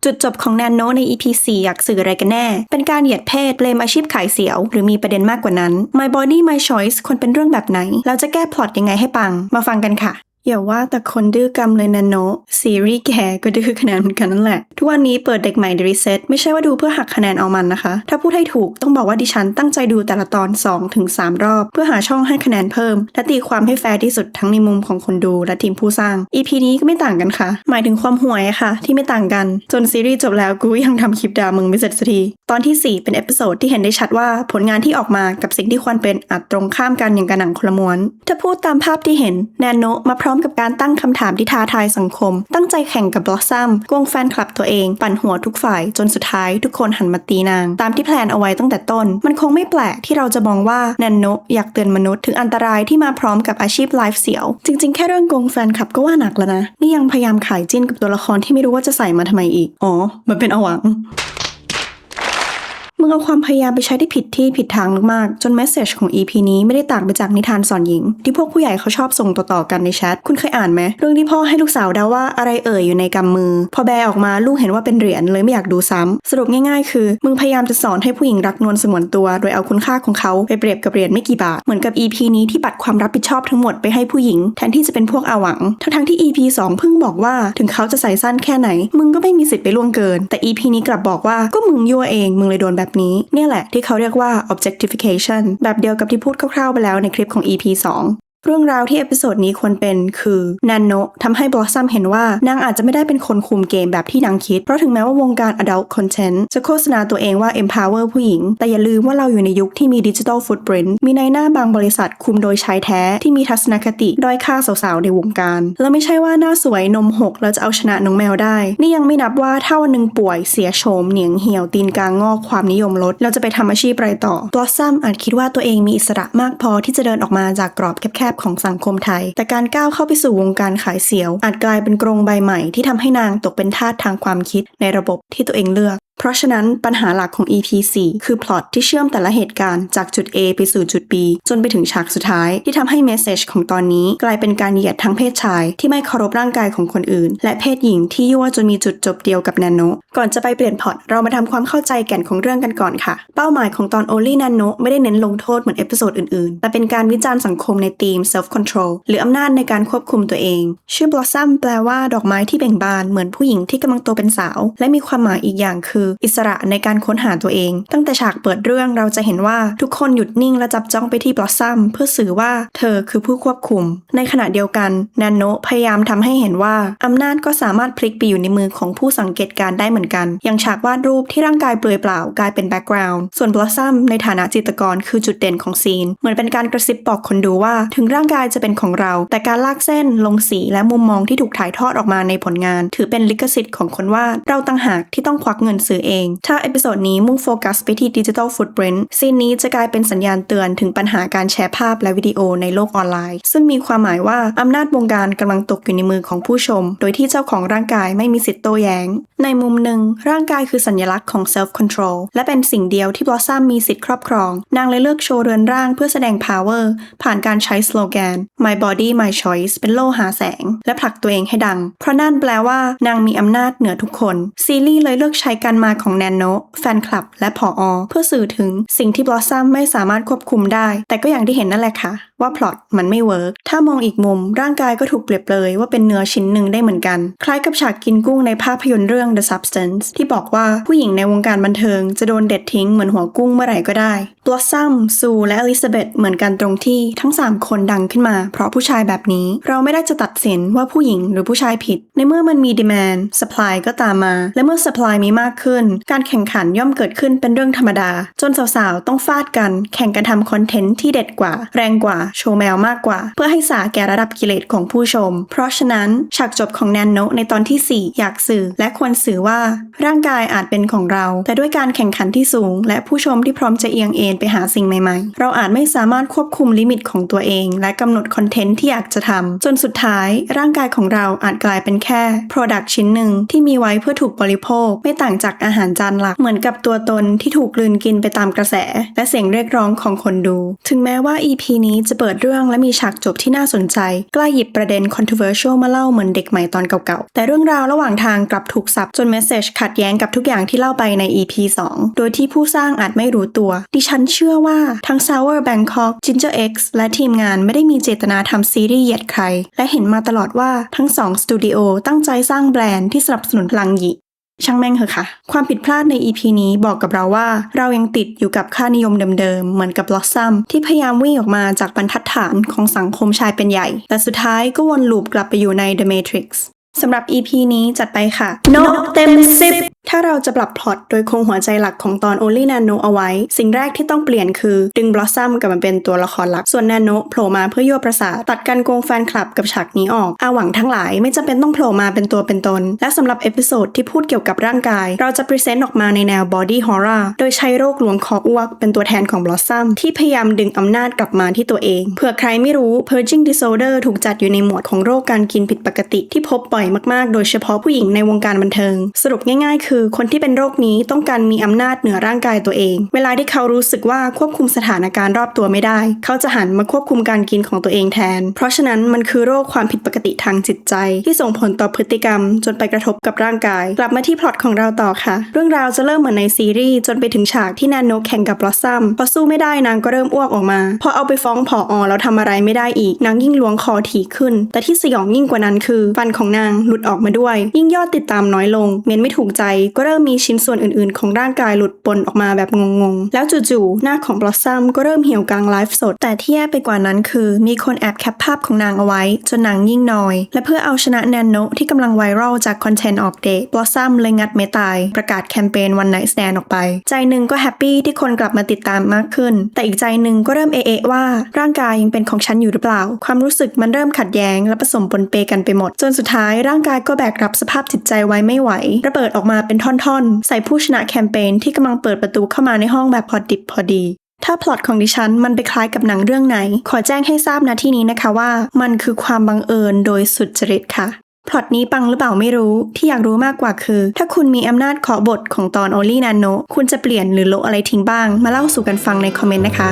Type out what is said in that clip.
จุดจบของแนนโนใน EP 4 อยากสื่ออะไรกันแน่เป็นการเหยียดเพศเบลมอาชีพขายเสียวหรือมีประเด็นมากกว่านั้น My Body My Choice ควรเป็นเรื่องแบบไหนแล้วจะแก้พล็อตยังไงให้ปังมาฟังกันค่ะอย่าว่าแต่คนดื้อกรรมเลยนะโนซีรีส์แกก็ดื้อคะแนนเหมือนกันนั่นแหละทุกวันนี้เปิดเด็กใหม่รีเซ็ตไม่ใช่ว่าดูเพื่อหักคะแนนเอามันนะคะถ้าพูดให้ถูกต้องบอกว่าดิฉันตั้งใจดูแต่ละตอน 2-3 รอบเพื่อหาช่องให้คะแนนเพิ่มและตีความให้แฟร์ที่สุดทั้งในมุมของคนดูและทีมผู้สร้าง EP นี้ก็ไม่ต่างกันค่ะหมายถึงความห่วยค่ะที่ไม่ต่างกันจนซีรีส์จบแล้วกูยังทำคลิปด่ามึงไม่เสร็จสักทีตอนที่ 4 เป็นเอพิโซดที่เห็นได้ชัดว่าผลงานที่ออกมากับสิ่งที่ควรเป็นอาจตรงข้ามกันอย่างกระหนังคนละม้วนถ้าพูดตามภาพที่เห็นแนนโนมาพร้อมกับการตั้งคำถามที่ท้าทายสังคมตั้งใจแข่งกับบลอสซัมโกงแฟนคลับตัวเองปั่นหัวทุกฝ่ายจนสุดท้ายทุกคนหันมาตีนางตามที่แพลนเอาไว้ตั้งแต่ต้นมันคงไม่แปลกที่เราจะมองว่าแนนโนอยากเตือนมนุษย์ถึงอันตรายที่มาพร้อมกับอาชีพไลฟ์เสียวจริงๆแค่เรื่องโกงแฟนคลับก็ว่าหนักแล้วนะนี่ยังพยายามขายจิ้นกับตัวละครที่ไม่รู้ว่าจะใส่มาทำไมอีกอ๋อมันเป็นอวังมึงเอาความพยายามไปใช้ที่ผิดที่ผิดทางมากๆจนเมสเซจของ EP นี้ไม่ได้ต่างไปจากนิทานสอนหญิงที่พวกผู้ใหญ่เขาชอบส่งต่อๆกันในแชทคุณเคยอ่านไหมเรื่องที่พ่อให้ลูกสาวเดาว่าอะไรอยู่ในกำมือพอแบออกมาลูกเห็นว่าเป็นเหรียญเลยไม่อยากดูซ้ำสรุปง่ายๆคือมึงพยายามจะสอนให้ผู้หญิงรักนวลสงวนตัวโดยเอาคุณค่าของเขาไปเปรียบกับเหรียญไม่กี่บาทเหมือนกับ EP นี้ที่ปัดความรับผิดชอบทั้งหมดไปให้ผู้หญิงแทนที่จะเป็นพวกอาหวังทั้งที่ EP 2 เพิ่งบอกว่าถึงเขาจะใส่สั้นแค่ไหนมึงก็ไม่มีสิทธิ์ไปล่วงเกินแต่ EP นี้กลับบอกว่าก็มึงยั่วเองมึงเลยโดนแบบนี้เนี่ยแหละที่เขาเรียกว่า objectification แบบเดียวกับที่พูดคร่าวๆไปแล้วในคลิปของ EP 2เรื่องราวที่เอพิโซดนี้ควรเป็นคือแนนโนทำให้บลอสซัมเห็นว่านางอาจจะไม่ได้เป็นคนคุมเกมแบบที่นางคิดเพราะถึงแม้ว่าวงการ adult content จะโฆษณาตัวเองว่า empower ผู้หญิงแต่อย่าลืมว่าเราอยู่ในยุคที่มี digital footprint มีนายหน้าบางบริษัทคุมโดยชายแท้ที่มีทัศนคติด้อยค่าสาวๆในวงการแล้วไม่ใช่ว่าหน้าสวยนมหกแล้วจะเอาชนะน้องแมวได้นี่ยังไม่นับว่าถ้าวันนึงป่วยเสียโฉมเหนียงเหี่ยวตีนกางงอกความนิยมลดเราจะไปทำอาชีพอะไรต่อบลอสซัมอาจคิดว่าตัวเองมีอิสระมากพอที่จะเดินออกมาจากกรอบแคบๆของสังคมแต่การก้าวเข้าไปสู่วงการขายเสียวอาจกลายเป็นกรงใบใหม่ที่ทำให้นางตกเป็นทาสทางความคิดในระบบที่ตัวเองเลือกเพราะฉะนั้นปัญหาหลักของ EP 4 คือพล็อตที่เชื่อมแต่ละเหตุการณ์จากจุด A ไปสู่จุด B จนไปถึงฉากสุดท้ายที่ทำให้เมสเซจของตอนนี้กลายเป็นการเหยียดทั้งเพศชายที่ไม่เคารพร่างกายของคนอื่นและเพศหญิงที่ยั่วจนมีจุดจบเดียวกับแนนโนก่อนจะไปเปลี่ยนพล็อตเรามาทำความเข้าใจแก่นของเรื่องกันก่อนค่ะเป้าหมายของตอน Only Nano ไม่ได้เน้นลงโทษเหมือนเอพิโซดอื่นๆแต่เป็นการวิจารณ์สังคมในธีม self control หรืออำนาจในการควบคุมตัวเองชื่อ Blossom แปลว่าดอกไม้ที่เบ่งบานเหมือนผู้หญิงที่กำลังโตเป็นสาวและมีความหมายอีกอย่างคืออิสระในการค้นหาตัวเองตั้งแต่ฉากเปิดเรื่องเราจะเห็นว่าทุกคนหยุดนิ่งและจับจ้องไปที่บลอสซัมเพื่อสื่อว่าเธอคือผู้ควบคุมในขณะเดียวกันแนนโนพยายามทำให้เห็นว่าอำนาจก็สามารถพลิกไปอยู่ในมือของผู้สังเกตการได้เหมือนกันอย่างฉากวาดรูปที่ร่างกายเปลือยเปล่ากลายเป็นแบ็กกราวด์ส่วนบลอสซัมในฐานะจิตรกรคือจุดเด่นของซีนเหมือนเป็นการกระซิบบอกคนดูว่าถึงร่างกายจะเป็นของเราแต่การลากเส้นลงสีและมุมมองที่ถูกถ่ายทอดออกมาในผลงานถือเป็นลิขสิทธิ์ของคนวาดเราต่างหากที่ต้องควักเงินซื้อเองถ้าเอพิโซดนี้มุ่งโฟกัสไปที่ Digital Footprint ซีนนี้จะกลายเป็นสัญญาณเตือนถึงปัญหาการแชร์ภาพและวิดีโอในโลกออนไลน์ซึ่งมีความหมายว่าอำนาจวงการกำลังตกอยู่ในมือของผู้ชมโดยที่เจ้าของร่างกายไม่มีสิทธิ์โต้แย้งในมุมหนึ่งร่างกายคือสัญลักษณ์ของ Self Control และเป็นสิ่งเดียวที่ Blossom มีสิทธิ์ครอบครองนางเลยเลือกโชว์เรือนร่างเพื่อแสดง power ผ่านการใช้สโลแกน My Body My Choice เป็นโล่หาแสงและผลักตัวเองให้ดังเพราะนั่นแปลว่านางมีอำนาจเหนือทุกคนซีรีส์เลยเลือกใช้การมาของแนนโนแฟนคลับและผอ.เพื่อสื่อถึงสิ่งที่บลอสซัมไม่สามารถควบคุมได้แต่ก็อย่างที่เห็นนั่นแหละค่ะว่าพล็อตมันไม่เวิร์กถ้ามองอีกมุมร่างกายก็ถูกเปรียบเลยว่าเป็นเนื้อชิ้นหนึ่งได้เหมือนกันคล้ายกับฉากกินกุ้งในภาพยนตร์เรื่อง The Substance ที่บอกว่าผู้หญิงในวงการบันเทิงจะโดนเด็ดทิ้งเหมือนหัวกุ้งเมื่อไหร่ก็ได้บลอสซัมซูและอลิซาเบธเหมือนกันตรงที่ทั้ง3คนดังขึ้นมาเพราะผู้ชายแบบนี้เราไม่ได้จะตัดสินว่าผู้หญิงหรือผู้ชายผิดในเมื่อมันมี demand supply ก็ตามมาและเมื่อ supply มีมากขึ้นการแข่งขันย่อมเกิดขึ้นเป็นเรื่องธรรมดาจนสาวๆต้องฟาดกันแข่งกันทำคอนเทนต์ที่เด็ดกว่าแรงกว่าโชว์แมวมากกว่าเพื่อให้สาแก่ระดับกิเลสของผู้ชมเพราะฉะนั้นฉากจบของแนนโนในตอนที่ 4อยากสื่อและควรสื่อว่าร่างกายอาจเป็นของเราแต่ด้วยการแข่งขันที่สูงและผู้ชมที่พร้อมจะเอียงเอ็นไปหาสิ่งใหม่ๆเราอาจไม่สามารถควบคุมลิมิตของตัวเองและกำหนดคอนเทนต์ที่อยากจะทำจนสุดท้ายร่างกายของเราอาจกลายเป็นแค่ Product ชิ้นหนึ่งที่มีไว้เพื่อถูกบริโภคไม่ต่างจากอาหารจานหลักเหมือนกับตัวตนที่ถูกกลืนกินไปตามกระแสและเสียงเรียกร้องของคนดูถึงแม้ว่า EP นี้จะ เปิดเรื่องและมีฉากจบที่น่าสนใจกล้าหยิบประเด็น controversial มาเล่าเหมือนเด็กใหม่ตอนเก่าๆแต่เรื่องราวระหว่างทางกลับถูกสับจนเมสเสจขัดแย้งกับทุกอย่างที่เล่าไปใน EP 2 โดยที่ผู้สร้างอาจไม่รู้ตัวดิฉันเชื่อว่าทั้ง Sour Bangkok Ginger X และทีมงานไม่ได้มีเจตนาทำซีรีส์เหยียดใครและเห็นมาตลอดว่าทั้ง2สตูดิโอตั้งใจสร้างแบรนด์ที่สนับสนุนพลังหยิช่างแม่งเหอะค่ะความผิดพลาดใน EP นี้บอกกับเราว่าเรายังติดอยู่กับค่านิยมเดิมๆเหมือนกับ Blossom ที่พยายามวิ่งออกมาจากบรรทัดฐานของสังคมชายเป็นใหญ่แต่สุดท้ายก็วนลูปกลับไปอยู่ใน The Matrix สำหรับ EP นี้จัดไปค่ะนกเต็ม10ถ้าเราจะปรับพล็อตโดยคงหัวใจหลักของตอน Only Nano เอาไว้สิ่งแรกที่ต้องเปลี่ยนคือดึง Blossom กลับมาเป็นตัวละครหลักส่วน Nano โผล่มาเพื่อยั่วประสาทตัดกันโกงแฟนคลับกับฉากนี้ออกอาหวังทั้งหลายไม่จำเป็นต้องโผล่มาเป็นตัวเป็นตนและสำหรับเอพิโซดที่พูดเกี่ยวกับร่างกายเราจะพรีเซนต์ออกมาในแนว Body Horror โดยใช้โรคหลวงคออ้วกเป็นตัวแทนของ Blossom ที่พยายามดึงอำนาจกลับมาที่ตัวเองเผื่อใครไม่รู้ Purging Disorder ถูกจัดอยู่ในหมวดของโรคการกินผิดปกติที่พบบ่อยมากๆโดยเฉพาะผู้หญิงในวงการบันเทิงสรุปง่ายๆคือคนที่เป็นโรคนี้ต้องการมีอำนาจเหนือร่างกายตัวเองเวลาที่เขารู้สึกว่าควบคุมสถานการณ์รอบตัวไม่ได้เขาจะหันมาควบคุมการกินของตัวเองแทนเพราะฉะนั้นมันคือโรคความผิดปกติทางจิตใจที่ส่งผลต่อพฤติกรรมจนไปกระทบกับร่างกายกลับมาที่พล็อตของเราต่อค่ะเรื่องราวจะเริ่มเหมือนในซีรีส์จนไปถึงฉากที่นาโนแข่งกับบลอสซัมพอสู้ไม่ได้นางก็เริ่มอ้วกออกมาพอเอาไปฟ้องผอ.แล้วทำอะไรไม่ได้อีกนางยิ่งล้วงคอถี่ขึ้นแต่ที่สยองยิ่งกว่านั้นคือฟันของนางหลุดออกมาด้วยยิ่งยอดติดตามน้อยลงเมนไม่ถูกใจก็เริ่มมีชิ้นส่วนอื่นๆของร่างกายหลุดปนออกมาแบบงงๆแล้วจู่ๆหน้าของบลอสซัมก็เริ่มเหี่ยวกลางไลฟ์สดแต่ที่แย่ไปกว่านั้นคือมีคนแอบแคปภาพของนางเอาไว้จนนางยิ่งนอยและเพื่อเอาชนะแนนโนที่กำลังไวรัลจากคอนเทนต์ออกเดทบลอสซัมเลยงัดไม่ตายประกาศแคมเปญ One Night Stand ออกไปใจหนึ่งก็แฮปปี้ที่คนกลับมาติดตามมากขึ้นแต่อีกใจหนึ่งก็เริ่มเอะว่าร่างกายยังเป็นของฉันอยู่หรือเปล่าความรู้สึกมันเริ่มขัดแย้งและผสมปนเปกันไปหมดจนสุดท้ายร่างกายก็แบกรับสภาพจิตใจไว้ไม่ไหวระเบิดออกมาเป็นท่อนๆใส่ผู้ชนะแคมเปญที่กำลังเปิดประตูเข้ามาในห้องแบบพอดิบพอดีถ้าพล็อตของดิฉันมันไปคล้ายกับหนังเรื่องไหนขอแจ้งให้ทราบณที่นี้นะคะว่ามันคือความบังเอิญโดยสุจริตค่ะพล็อตนี้ปังหรือเปล่าไม่รู้ที่อยากรู้มากกว่าคือถ้าคุณมีอำนาจเคาะบทของตอน Only Nano คุณจะเปลี่ยนหรือโละอะไรทิ้งบ้างมาเล่าสู่กันฟังในคอมเมนต์นะคะ